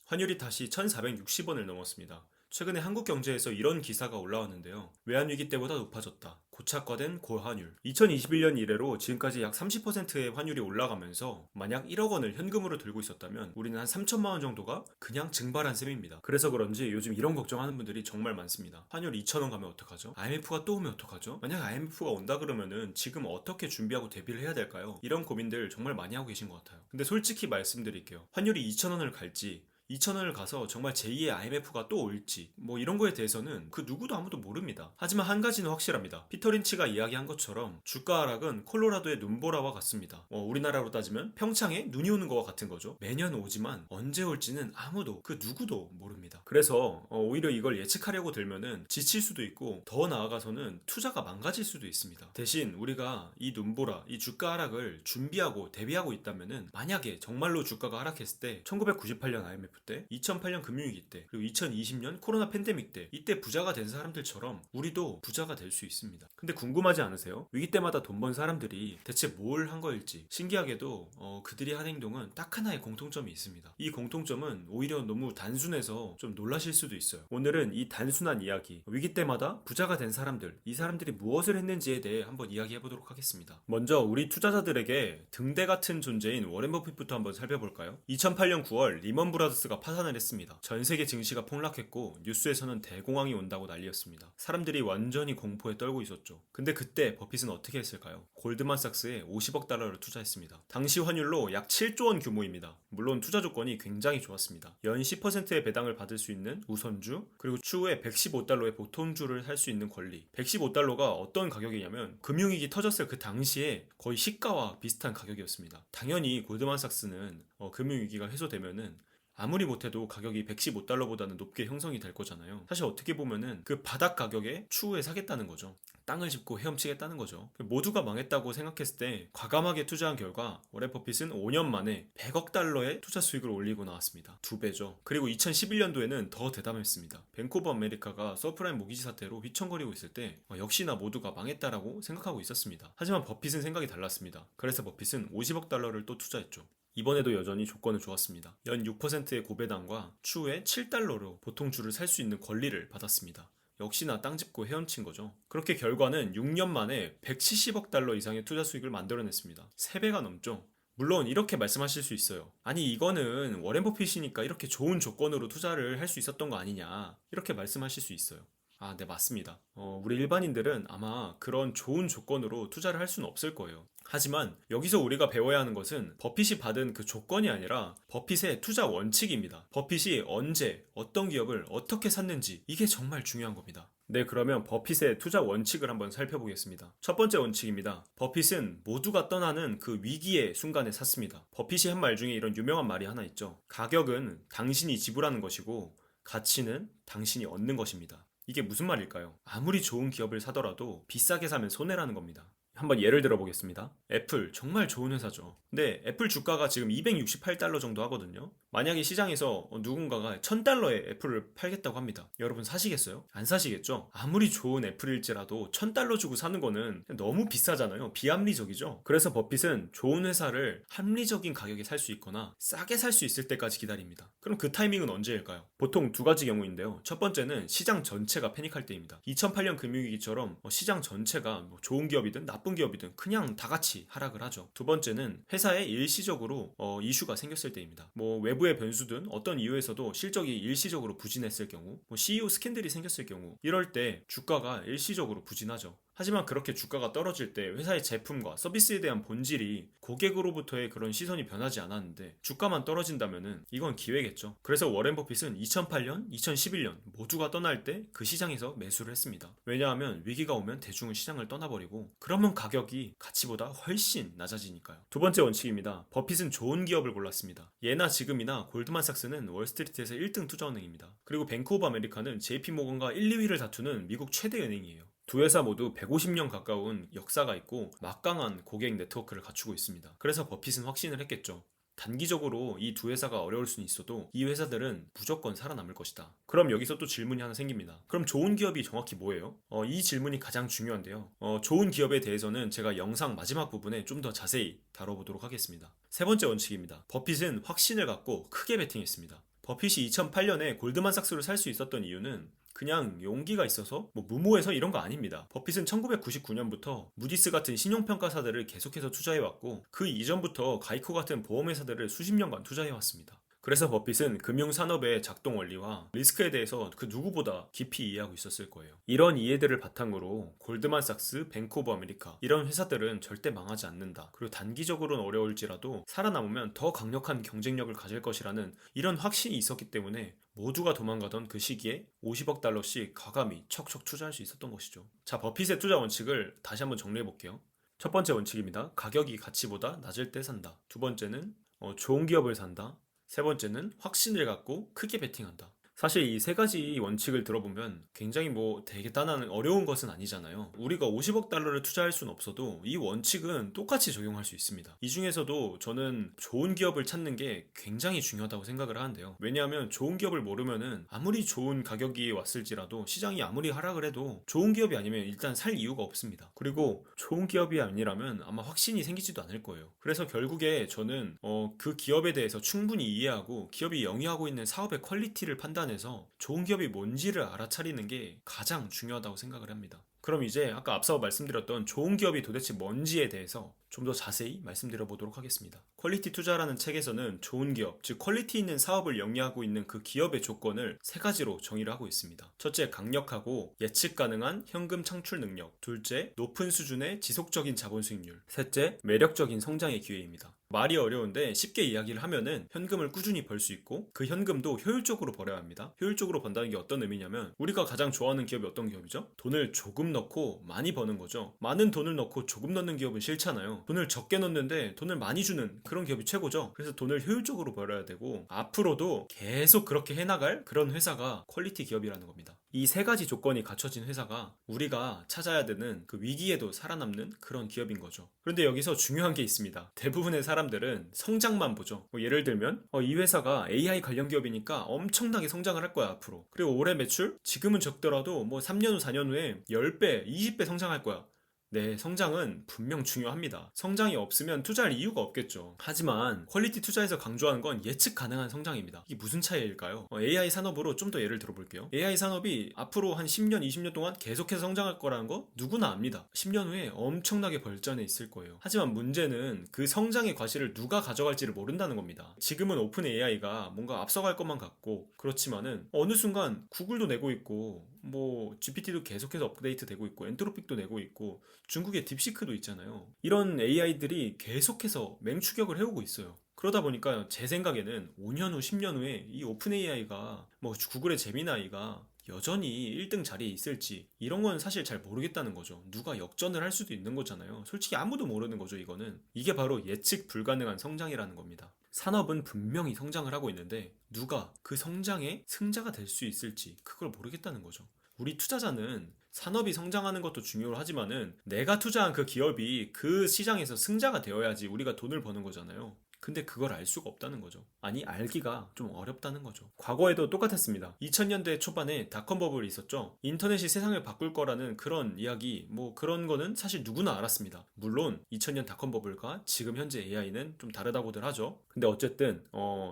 환율이 다시 1460원을 넘었습니다. 최근에 한국 경제에서 이런 기사가 올라왔는데요. 외환위기 때보다 높아졌다. 고착화된 고환율. 2021년 이래로 지금까지 약 30%의 환율이 올라가면서 만약 1억 원을 현금으로 들고 있었다면 우리는 한 3천만 원 정도가 그냥 증발한 셈입니다. 그래서 그런지 요즘 이런 걱정하는 분들이 정말 많습니다. 환율 2,000원 가면 어떡하죠? IMF가 또 오면 어떡하죠? 만약 IMF가 온다 그러면은 지금 어떻게 준비하고 대비를 해야 될까요? 이런 고민들 정말 많이 하고 계신 것 같아요. 근데 솔직히 말씀드릴게요. 환율이 2,000원을 갈지 2,000원을 가서 정말 제2의 IMF가 또 올지 뭐 이런 거에 대해서는 그 누구도 아무도 모릅니다. 하지만 한 가지는 확실합니다. 피터 린치가 이야기한 것처럼 주가 하락은 콜로라도의 눈보라와 같습니다. 우리나라로 따지면 평창에 눈이 오는 거와 같은 거죠. 매년 오지만 언제 올지는 아무도 그 누구도 모릅니다. 그래서 오히려 이걸 예측하려고 들면은 지칠 수도 있고 더 나아가서는 투자가 망가질 수도 있습니다. 대신 우리가 이 눈보라, 이 주가 하락을 준비하고 대비하고 있다면은 만약에 정말로 주가가 하락했을 때 1998년 IMF 때, 2008년 금융위기 때, 그리고 2020년 코로나 팬데믹 때 이때 부자가 된 사람들처럼 우리도 부자가 될 수 있습니다. 근데 궁금하지 않으세요? 위기 때마다 돈 번 사람들이 대체 뭘 한 거일지. 신기하게도 그들이 한 행동은 딱 하나의 공통점이 있습니다. 이 공통점은 오히려 너무 단순해서 좀 놀라실 수도 있어요. 오늘은 이 단순한 이야기, 위기 때마다 부자가 된 사람들, 이 사람들이 무엇을 했는지에 대해 한번 이야기해 보도록 하겠습니다. 먼저 우리 투자자들에게 등대 같은 존재인 워렌 버핏부터 한번 살펴볼까요? 2008년 9월 리먼 브라더스가 파산을 했습니다. 전 세계 증시가 폭락했고 뉴스에서는 대공황이 온다고 난리였습니다. 사람들이 완전히 공포에 떨고 있었죠. 근데 그때 버핏은 어떻게 했을까요? 골드만삭스에 50억 달러를 투자했습니다. 당시 환율로 약 7조 원 규모입니다. 물론 투자 조건이 굉장히 좋았습니다. 연 10%의 배당을 받을 수 있는 우선주, 그리고 추후에 115달러의 보통주를 살 수 있는 권리. 115달러가 어떤 가격이냐면 금융위기 터졌을 그 당시에 거의 시가와 비슷한 가격이었습니다. 당연히 골드만삭스는 금융위기가 해소되면은 아무리 못해도 가격이 115달러보다는 높게 형성이 될 거잖아요. 사실 어떻게 보면은 그 바닥 가격에 추후에 사겠다는 거죠. 땅을 짚고 헤엄치겠다는 거죠. 모두가 망했다고 생각했을 때 과감하게 투자한 결과 워렌 버핏은 5년 만에 100억 달러의 투자 수익을 올리고 나왔습니다. 2배죠. 그리고 2011년도에는 더 대담했습니다. 뱅크 오브 아메리카가 서프라임 모기지 사태로 휘청거리고 있을 때 역시나 모두가 망했다라고 생각하고 있었습니다. 하지만 버핏은 생각이 달랐습니다. 그래서 버핏은 50억 달러를 또 투자했죠. 이번에도 여전히 조건은 좋았습니다. 연 6%의 고배당과 추후에 7달러로 보통주를 살 수 있는 권리를 받았습니다. 역시나 땅 짚고 헤엄친 거죠. 그렇게 결과는 6년 만에 170억 달러 이상의 투자 수익을 만들어냈습니다. 3배가 넘죠. 물론 이렇게 말씀하실 수 있어요. 아니 이거는 워렌 버핏이니까 이렇게 좋은 조건으로 투자를 할 수 있었던 거 아니냐 이렇게 말씀하실 수 있어요. 네, 맞습니다. 우리 일반인들은 아마 그런 좋은 조건으로 투자를 할 수는 없을 거예요. 하지만 여기서 우리가 배워야 하는 것은 버핏이 받은 그 조건이 아니라 버핏의 투자 원칙입니다. 버핏이 언제, 어떤 기업을 어떻게 샀는지 이게 정말 중요한 겁니다. 네, 그러면 버핏의 투자 원칙을 한번 살펴보겠습니다. 첫 번째 원칙입니다. 버핏은 모두가 떠나는 그 위기의 순간에 샀습니다. 버핏이 한 말 중에 이런 유명한 말이 하나 있죠. 가격은 당신이 지불하는 것이고 가치는 당신이 얻는 것입니다. 이게 무슨 말일까요? 아무리 좋은 기업을 사더라도 비싸게 사면 손해라는 겁니다. 한번 예를 들어 보겠습니다. 애플 정말 좋은 회사죠. 근데 애플 주가가 지금 268달러 정도 하거든요. 만약에 시장에서 누군가가 1000달러에 애플을 팔겠다고 합니다. 여러분 사시겠어요? 안 사시겠죠? 아무리 좋은 애플일지라도 1000달러 주고 사는 거는 너무 비싸잖아요. 비합리적이죠. 그래서 버핏은 좋은 회사를 합리적인 가격에 살 수 있거나 싸게 살 수 있을 때까지 기다립니다. 그럼 그 타이밍은 언제일까요? 보통 두 가지 경우인데요. 첫 번째는 시장 전체가 패닉할 때입니다. 2008년 금융위기처럼 시장 전체가 좋은 기업이든 나쁜 기업이든 그냥 다 같이 하락을 하죠. 두 번째는 회사에 일시적으로 이슈가 생겼을 때입니다. 외부의 변수든 어떤 이유에서도 실적이 일시적으로 부진했을 경우, CEO 스캔들이 생겼을 경우, 이럴 때 주가가 일시적으로 부진하죠. 하지만 그렇게 주가가 떨어질 때 회사의 제품과 서비스에 대한 본질이 고객으로부터의 그런 시선이 변하지 않았는데 주가만 떨어진다면은 이건 기회겠죠. 그래서 워렌 버핏은 2008년, 2011년 모두가 떠날 때 그 시장에서 매수를 했습니다. 왜냐하면 위기가 오면 대중은 시장을 떠나버리고 그러면 가격이 가치보다 훨씬 낮아지니까요. 두 번째 원칙입니다. 버핏은 좋은 기업을 골랐습니다. 예나 지금이나 골드만삭스는 월스트리트에서 1등 투자은행입니다. 그리고 뱅크 오브 아메리카는 JP모건과 1, 2위를 다투는 미국 최대 은행이에요. 두 회사 모두 150년 가까운 역사가 있고 막강한 고객 네트워크를 갖추고 있습니다. 그래서 버핏은 확신을 했겠죠. 단기적으로 이 두 회사가 어려울 수는 있어도 이 회사들은 무조건 살아남을 것이다. 그럼 여기서 또 질문이 하나 생깁니다. 그럼 좋은 기업이 정확히 뭐예요? 이 질문이 가장 중요한데요. 좋은 기업에 대해서는 제가 영상 마지막 부분에 좀 더 자세히 다뤄보도록 하겠습니다. 세 번째 원칙입니다. 버핏은 확신을 갖고 크게 베팅했습니다. 버핏이 2008년에 골드만삭스를 살 수 있었던 이유는 그냥 용기가 있어서 무모해서 이런 거 아닙니다. 버핏은 1999년부터 무디스 같은 신용평가사들을 계속해서 투자해왔고 그 이전부터 가이코 같은 보험회사들을 수십 년간 투자해왔습니다. 그래서 버핏은 금융산업의 작동 원리와 리스크에 대해서 그 누구보다 깊이 이해하고 있었을 거예요. 이런 이해들을 바탕으로 골드만삭스, 뱅크 오브 아메리카 이런 회사들은 절대 망하지 않는다. 그리고 단기적으로는 어려울지라도 살아남으면 더 강력한 경쟁력을 가질 것이라는 이런 확신이 있었기 때문에 모두가 도망가던 그 시기에 50억 달러씩 과감히 척척 투자할 수 있었던 것이죠. 자, 버핏의 투자 원칙을 다시 한번 정리해 볼게요. 첫 번째 원칙입니다. 가격이 가치보다 낮을 때 산다. 두 번째는 좋은 기업을 산다. 세 번째는 확신을 갖고 크게 베팅한다. 사실 이 세 가지 원칙을 들어보면 굉장히 되게 단한 어려운 것은 아니잖아요. 우리가 50억 달러를 투자할 수는 없어도 이 원칙은 똑같이 적용할 수 있습니다. 이 중에서도 저는 좋은 기업을 찾는 게 굉장히 중요하다고 생각을 하는데요. 왜냐하면 좋은 기업을 모르면은 아무리 좋은 가격이 왔을지라도 시장이 아무리 하락을 해도 좋은 기업이 아니면 일단 살 이유가 없습니다. 그리고 좋은 기업이 아니라면 아마 확신이 생기지도 않을 거예요. 그래서 결국에 저는 그 기업에 대해서 충분히 이해하고 기업이 영위하고 있는 사업의 퀄리티를 판단해서 좋은 기업이 뭔지를 알아차리는 게 가장 중요하다고 생각을 합니다. 그럼 이제 아까 앞서 말씀드렸던 좋은 기업이 도대체 뭔지에 대해서 좀 더 자세히 말씀드려 보도록 하겠습니다. 퀄리티 투자라는 책에서는 좋은 기업, 즉 퀄리티 있는 사업을 영위하고 있는 그 기업의 조건을 세 가지로 정의를 하고 있습니다. 첫째, 강력하고 예측 가능한 현금 창출 능력. 둘째, 높은 수준의 지속적인 자본 수익률. 셋째, 매력적인 성장의 기회입니다. 말이 어려운데 쉽게 이야기를 하면은 현금을 꾸준히 벌 수 있고 그 현금도 효율적으로 벌어야 합니다. 효율적으로 번다는 게 어떤 의미냐면 우리가 가장 좋아하는 기업이 어떤 기업이죠? 돈을 조금 넣고 많이 버는 거죠. 많은 돈을 넣고 조금 넣는 기업은 싫잖아요. 돈을 적게 넣는데 돈을 많이 주는 그런 기업이 최고죠. 그래서 돈을 효율적으로 벌어야 되고 앞으로도 계속 그렇게 해나갈 그런 회사가 퀄리티 기업이라는 겁니다. 이 세 가지 조건이 갖춰진 회사가 우리가 찾아야 되는 그 위기에도 살아남는 그런 기업인 거죠. 그런데 여기서 중요한 게 있습니다. 대부분의 사람들은 성장만 보죠. 예를 들면 이 회사가 AI 관련 기업이니까 엄청나게 성장을 할 거야 앞으로. 그리고 올해 매출 지금은 적더라도 3년 후 4년 후에 10배 20배 성장할 거야. 네, 성장은 분명 중요합니다. 성장이 없으면 투자할 이유가 없겠죠. 하지만 퀄리티 투자에서 강조하는 건 예측 가능한 성장입니다. 이게 무슨 차이일까요? AI 산업으로 좀 더 예를 들어볼게요. AI 산업이 앞으로 한 10년, 20년 동안 계속해서 성장할 거라는 거 누구나 압니다. 10년 후에 엄청나게 발전해 있을 거예요. 하지만 문제는 그 성장의 과실을 누가 가져갈지를 모른다는 겁니다. 지금은 오픈 AI가 뭔가 앞서갈 것만 같고 그렇지만은 어느 순간 구글도 내고 있고 GPT도 계속해서 업데이트 되고 있고 엔트로픽도 내고 있고 중국의 딥시크도 있잖아요. 이런 AI들이 계속해서 맹추격을 해오고 있어요. 그러다 보니까 제 생각에는 5년 후, 10년 후에 이 오픈 AI가 구글의 제미나이가 여전히 1등 자리에 있을지 이런 건 사실 잘 모르겠다는 거죠. 누가 역전을 할 수도 있는 거잖아요. 솔직히 아무도 모르는 거죠, 이거는. 이게 바로 예측 불가능한 성장이라는 겁니다. 산업은 분명히 성장을 하고 있는데 누가 그 성장의 승자가 될 수 있을지 그걸 모르겠다는 거죠. 우리 투자자는 산업이 성장하는 것도 중요하지만은 내가 투자한 그 기업이 그 시장에서 승자가 되어야지 우리가 돈을 버는 거잖아요. 근데 그걸 알 수가 없다는 거죠. 아니, 알기가 좀 어렵다는 거죠. 과거에도 똑같았습니다. 2000년대 초반에 닷컴 버블이 있었죠. 인터넷이 세상을 바꿀 거라는 그런 이야기, 그런 거는 사실 누구나 알았습니다. 물론 2000년 닷컴 버블과 지금 현재 AI는 좀 다르다고들 하죠. 근데 어쨌든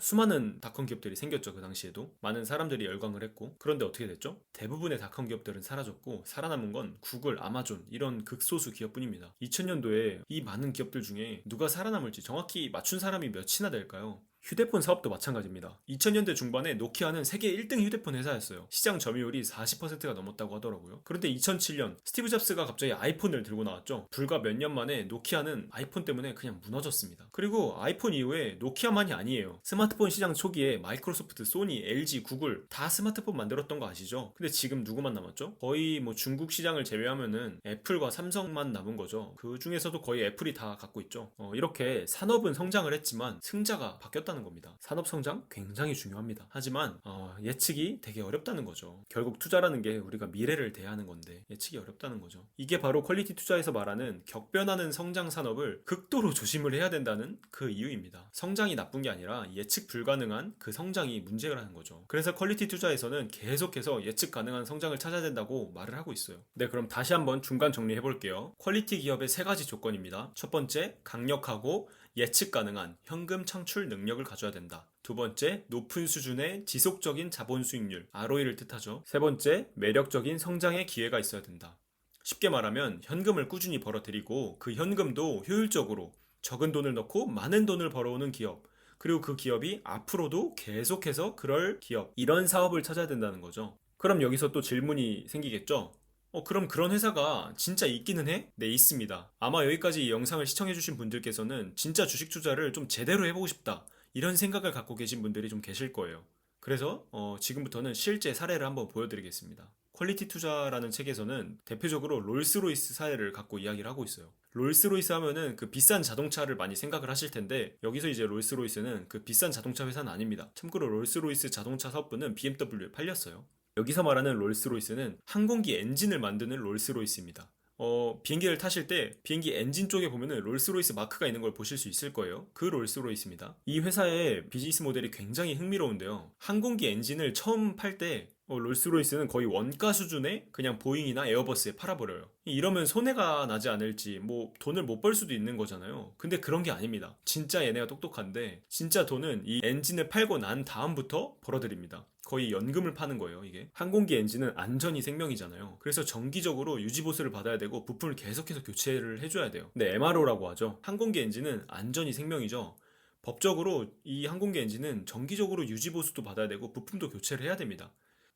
수많은 닷컴 기업들이 생겼죠. 그 당시에도 많은 사람들이 열광을 했고. 그런데 어떻게 됐죠? 대부분의 닷컴 기업들은 사라졌고 살아남은 건 구글, 아마존 이런 극소수 기업뿐입니다. 2000년도에 이 많은 기업들 중에 누가 살아남을지 정확히 맞춘 사람이 몇이나 될까요? 휴대폰 사업도 마찬가지입니다. 2000년대 중반에 노키아는 세계 1등 휴대폰 회사였어요. 시장 점유율이 40%가 넘었다고 하더라고요. 그런데 2007년 스티브 잡스가 갑자기 아이폰을 들고 나왔죠. 불과 몇 년 만에 노키아는 아이폰 때문에 그냥 무너졌습니다. 그리고 아이폰 이후에 노키아만이 아니에요. 스마트폰 시장 초기에 마이크로소프트, 소니, LG, 구글 다 스마트폰 만들었던 거 아시죠? 근데 지금 누구만 남았죠? 거의 중국 시장을 제외하면은 애플과 삼성만 남은 거죠. 그 중에서도 거의 애플이 다 갖고 있죠. 이렇게 산업은 성장을 했지만 승자가 바뀌었다 는 겁니다. 산업 성장 굉장히 중요합니다. 하지만 예측이 되게 어렵다는 거죠. 결국 투자라는 게 우리가 미래를 대하는 건데 예측이 어렵다는 거죠. 이게 바로 퀄리티 투자에서 말하는 격변하는 성장 산업을 극도로 조심을 해야 된다는 그 이유입니다. 성장이 나쁜 게 아니라 예측 불가능한 그 성장이 문제라는 거죠. 그래서 퀄리티 투자에서는 계속해서 예측 가능한 성장을 찾아야 된다고 말을 하고 있어요. 네, 그럼 다시 한번 중간 정리해 볼게요. 퀄리티 기업의 세 가지 조건입니다. 첫 번째, 강력하고 예측 가능한 현금 창출 능력을 가져야 된다. 두 번째, 높은 수준의 지속적인 자본 수익률, ROE를 뜻하죠. 세 번째, 매력적인 성장의 기회가 있어야 된다. 쉽게 말하면 현금을 꾸준히 벌어들이고 그 현금도 효율적으로 적은 돈을 넣고 많은 돈을 벌어오는 기업, 그리고 그 기업이 앞으로도 계속해서 그럴 기업, 이런 사업을 찾아야 된다는 거죠. 그럼 여기서 또 질문이 생기겠죠? 그럼 그런 회사가 진짜 있기는 해? 네, 있습니다. 아마 여기까지 이 영상을 시청해주신 분들께서는 진짜 주식 투자를 좀 제대로 해보고 싶다, 이런 생각을 갖고 계신 분들이 좀 계실 거예요. 그래서 지금부터는 실제 사례를 한번 보여드리겠습니다. 퀄리티 투자라는 책에서는 대표적으로 롤스로이스 사례를 갖고 이야기를 하고 있어요. 롤스로이스 하면은 그 비싼 자동차를 많이 생각을 하실 텐데, 여기서 이제 롤스로이스는 그 비싼 자동차 회사는 아닙니다. 참고로 롤스로이스 자동차 사업부는 BMW에 팔렸어요. 여기서 말하는 롤스로이스는 항공기 엔진을 만드는 롤스로이스입니다. 비행기를 타실 때 비행기 엔진 쪽에 보면은 롤스로이스 마크가 있는 걸 보실 수 있을 거예요. 그 롤스로이스입니다. 이 회사의 비즈니스 모델이 굉장히 흥미로운데요. 항공기 엔진을 처음 팔 때 롤스로이스는 거의 원가 수준의 그냥 보잉이나 에어버스에 팔아버려요. 이러면 손해가 나지 않을지, 뭐 돈을 못 벌 수도 있는 거잖아요. 근데 그런 게 아닙니다. 진짜 얘네가 똑똑한데, 진짜 돈은 이 엔진을 팔고 난 다음부터 벌어들입니다. 거의 연금을 파는 거예요, 이게. 항공기 엔진은 안전이 생명이잖아요. 그래서 정기적으로 유지보수를 받아야 되고 부품을 계속해서 교체를 해줘야 돼요. 근데 MRO라고 하죠. 항공기 엔진은 안전이 생명이죠. 법적으로 이 항공기 엔진은 정기적으로 유지보수도 받아야 되고 부품도 교체를 해야 됩니다.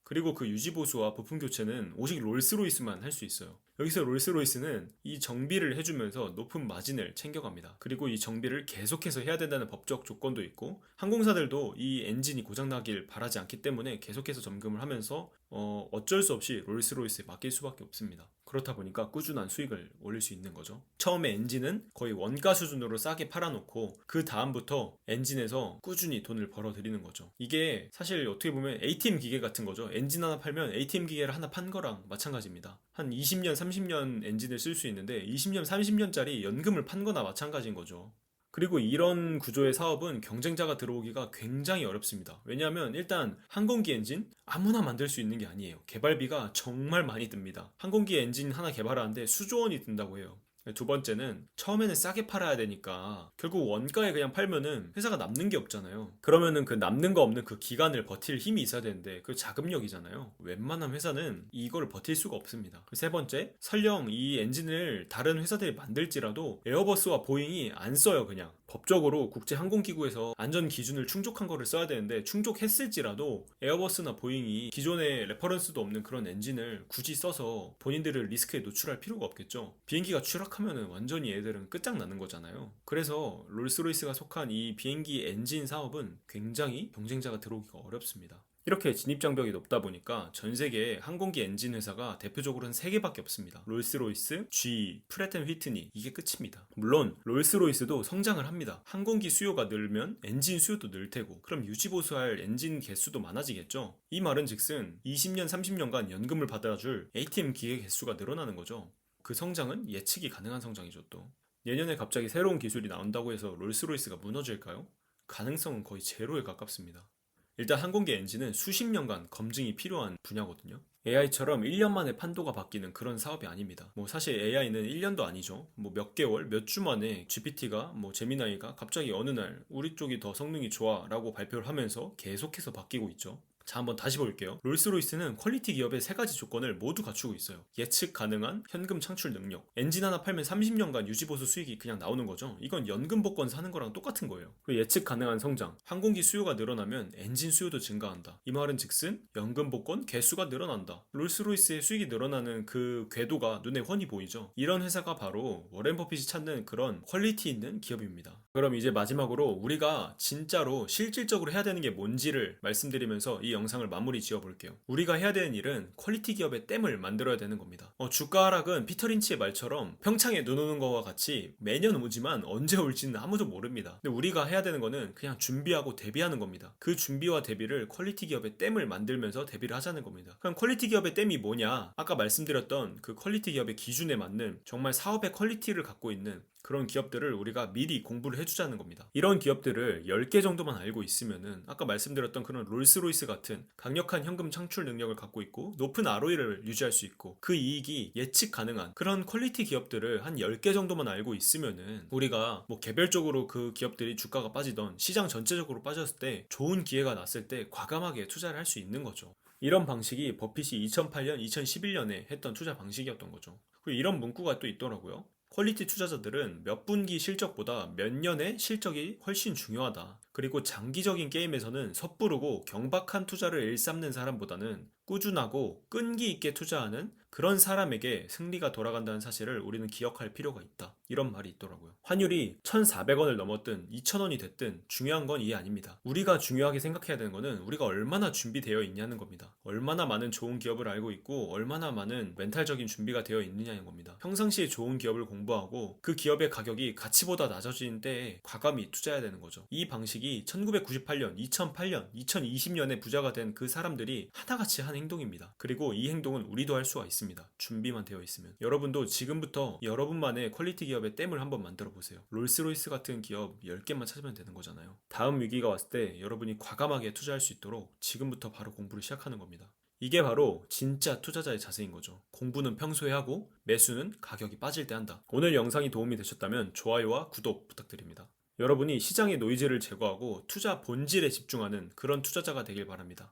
그리고 그 유지보수와 부품 교체는 오직 롤스로이스만 할 수 있어요. 여기서 롤스로이스는 이 정비를 해주면서 높은 마진을 챙겨갑니다. 그리고 이 정비를 계속해서 해야 된다는 법적 조건도 있고, 항공사들도 이 엔진이 고장나길 바라지 않기 때문에 계속해서 점검을 하면서 어쩔 수 없이 롤스로이스에 맡길 수밖에 없습니다. 그렇다 보니까 꾸준한 수익을 올릴 수 있는 거죠. 처음에 엔진은 거의 원가 수준으로 싸게 팔아놓고 그 다음부터 엔진에서 꾸준히 돈을 벌어들이는 거죠. 이게 사실 어떻게 보면 ATM 기계 같은 거죠. 엔진 하나 팔면 ATM 기계를 하나 판 거랑 마찬가지입니다. 한 20년, 30년 엔진을 쓸 수 있는데 20년, 30년짜리 연금을 판 거나 마찬가지인 거죠. 그리고 이런 구조의 사업은 경쟁자가 들어오기가 굉장히 어렵습니다. 왜냐하면 일단 항공기 엔진 아무나 만들 수 있는 게 아니에요. 개발비가 정말 많이 듭니다. 항공기 엔진 하나 개발하는데 수조 원이 든다고 해요. 두 번째는 처음에는 싸게 팔아야 되니까 결국 원가에 그냥 팔면은 회사가 남는 게 없잖아요. 그러면은 그 남는 거 없는 그 기간을 버틸 힘이 있어야 되는데 그 자금력이잖아요. 웬만한 회사는 이걸 버틸 수가 없습니다. 세 번째, 설령 이 엔진을 다른 회사들이 만들지라도 에어버스와 보잉이 안 써요. 그냥 법적으로 국제항공기구에서 안전 기준을 충족한 거를 써야 되는데 충족했을지라도 에어버스나 보잉이 기존에 레퍼런스도 없는 그런 엔진을 굳이 써서 본인들을 리스크에 노출할 필요가 없겠죠. 비행기가 추락하면은 완전히 얘들은 끝장나는 거잖아요. 그래서 롤스로이스가 속한 이 비행기 엔진 사업은 굉장히 경쟁자가 들어오기가 어렵습니다. 이렇게 진입장벽이 높다 보니까 전 세계에 항공기 엔진 회사가 대표적으로는 3개밖에 없습니다. 롤스로이스, GE, 프렛앤휘트니, 이게 끝입니다. 물론 롤스로이스도 성장을 합니다. 항공기 수요가 늘면 엔진 수요도 늘 테고, 그럼 유지보수할 엔진 개수도 많아지겠죠. 이 말은 즉슨 20년, 30년간 연금을 받아줄 ATM 기계 개수가 늘어나는 거죠. 그 성장은 예측이 가능한 성장이죠. 또 내년에 갑자기 새로운 기술이 나온다고 해서 롤스로이스가 무너질까요? 가능성은 거의 제로에 가깝습니다. 일단 항공기 엔진은 수십 년간 검증이 필요한 분야거든요. AI처럼 1년 만에 판도가 바뀌는 그런 사업이 아닙니다. 뭐 사실 AI는 1년도 아니죠. 뭐 몇 개월, 몇 주 만에 GPT가 뭐 제미나이가 갑자기 어느 날 우리 쪽이 더 성능이 좋아 라고 발표를 하면서 계속해서 바뀌고 있죠. 자, 한번 다시 볼게요. 롤스로이스는 퀄리티 기업의 3가지 조건을 모두 갖추고 있어요. 예측 가능한 현금 창출 능력. 엔진 하나 팔면 30년간 유지보수 수익이 그냥 나오는 거죠. 이건 연금 복권 사는 거랑 똑같은 거예요. 그리고 예측 가능한 성장. 항공기 수요가 늘어나면 엔진 수요도 증가한다. 이 말은 즉슨 연금 복권 개수가 늘어난다. 롤스로이스의 수익이 늘어나는 그 궤도가 눈에 훤히 보이죠. 이런 회사가 바로 워렌 버핏이 찾는 그런 퀄리티 있는 기업입니다. 그럼 이제 마지막으로 우리가 진짜로 실질적으로 해야 되는 게 뭔지를 말씀드리면서 이 영상을 마무리 지어 볼게요. 우리가 해야 되는 일은 퀄리티 기업의 댐을 만들어야 되는 겁니다. 주가 하락은 피터 린치의 말처럼 평창에 눈 오는 거와 같이 매년 오지만 언제 올지는 아무도 모릅니다. 근데 우리가 해야 되는 거는 그냥 준비하고 대비하는 겁니다. 그 준비와 대비를 퀄리티 기업의 댐을 만들면서 대비를 하자는 겁니다. 그럼 퀄리티 기업의 댐이 뭐냐? 아까 말씀드렸던 그 퀄리티 기업의 기준에 맞는 정말 사업의 퀄리티를 갖고 있는 그런 기업들을 우리가 미리 공부를 해주자는 겁니다. 이런 기업들을 10개 정도만 알고 있으면은 아까 말씀드렸던 그런 롤스로이스 같은 강력한 현금 창출 능력을 갖고 있고 높은 ROE를 유지할 수 있고 그 이익이 예측 가능한 그런 퀄리티 기업들을 한 10개 정도만 알고 있으면은 우리가 뭐 개별적으로 그 기업들이 주가가 빠지던 시장 전체적으로 빠졌을 때 좋은 기회가 났을 때 과감하게 투자를 할 수 있는 거죠. 이런 방식이 버핏이 2008년, 2011년에 했던 투자 방식이었던 거죠. 그리고 이런 문구가 또 있더라고요. 퀄리티 투자자들은 몇 분기 실적보다 몇 년의 실적이 훨씬 중요하다. 그리고 장기적인 게임에서는 섣부르고 경박한 투자를 일삼는 사람보다는 꾸준하고 끈기 있게 투자하는 그런 사람에게 승리가 돌아간다는 사실을 우리는 기억할 필요가 있다. 이런 말이 있더라고요. 환율이 1,400원을 넘었든 2,000원이 됐든 중요한 건 이게 아닙니다. 우리가 중요하게 생각해야 되는 거는 우리가 얼마나 준비되어 있냐는 겁니다. 얼마나 많은 좋은 기업을 알고 있고 얼마나 많은 멘탈적인 준비가 되어 있느냐는 겁니다. 평상시에 좋은 기업을 공부하고 그 기업의 가격이 가치보다 낮아진 때에 과감히 투자해야 되는 거죠. 이 방식이 1998년, 2008년, 2020년에 부자가 된 그 사람들이 하나같이 한 행동입니다. 그리고 이 행동은 우리도 할 수가 있습니다. 준비만 되어 있으면. 여러분도 지금부터 여러분만의 퀄리티 기업의 댐을 한번 만들어 보세요. 롤스로이스 같은 기업 10개만 찾으면 되는 거잖아요. 다음 위기가 왔을 때 여러분이 과감하게 투자할 수 있도록 지금부터 바로 공부를 시작하는 겁니다. 이게 바로 진짜 투자자의 자세인 거죠. 공부는 평소에 하고 매수는 가격이 빠질 때 한다. 오늘 영상이 도움이 되셨다면 좋아요와 구독 부탁드립니다. 여러분이 시장의 노이즈를 제거하고 투자 본질에 집중하는 그런 투자자가 되길 바랍니다.